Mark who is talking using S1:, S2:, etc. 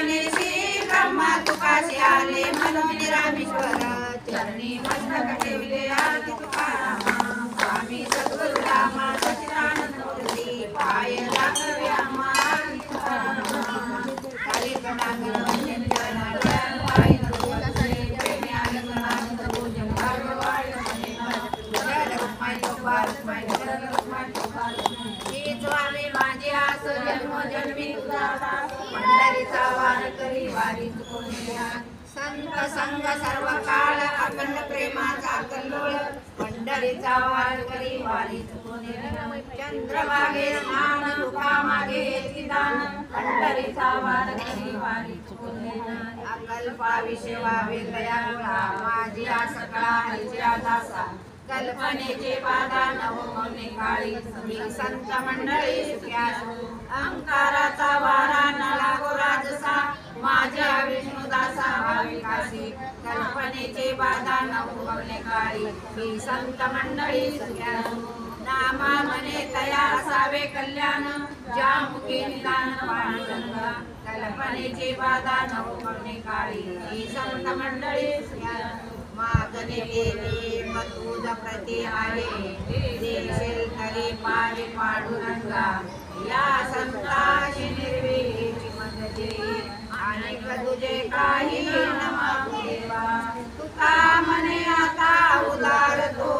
S1: गणेशी ब्रह्मा तुकाशी आले म्हणून रामेश्वर चरणी मस्तक ठेवले आदि तुकाराम स्वामी सद्गुरु रामा सच्चिदानंद मूर्ती पाय लागवे आम्हा आदि तुकाराम हरी गणागण वंदन चरण पाय नवसे प्रेमी आले गणागण पूजन भागवाय जय लक्ष्मी गोपाल लक्ष्मी ही स्वामी माझी आस जन्म जन्मी तुझा पंढरीचा वार करी वारी चुकवल्या संत संग सर्व काळ अखंड प्रेमाचा कल्लोळ पंढरीचा वार करी वारी चुकवल्या चंद्रभागे स्नान तुका मागे दान पंढरीचा वार करी वारी चुकवल्या अकल्पा विषवा वेदया माझी आस कळा हरिच्या दासा कल्पनेचे बाधा नवमने काळी मी संत मंडळी सुख्यास अहंकाराचा वारा न लागो राजसा माझ्या विष्णुदासा भाविकासी कल्पनेचे बाधा नवमने काळी मी संत मंडळी सुख्यास नामा मने तया असावे कल्याण ज्या मुखे निदान पांडुरंगा कल्पनेचे बाधा नवमने काळी मी संत मंडळी सुख्यास मागणे देवी मतुज प्रति आहे देशील तरी पावे पांडुरंगा या संताची निर्वेची मदते आणि तुझे काही न मागू देवा तुका मने आता उदार तो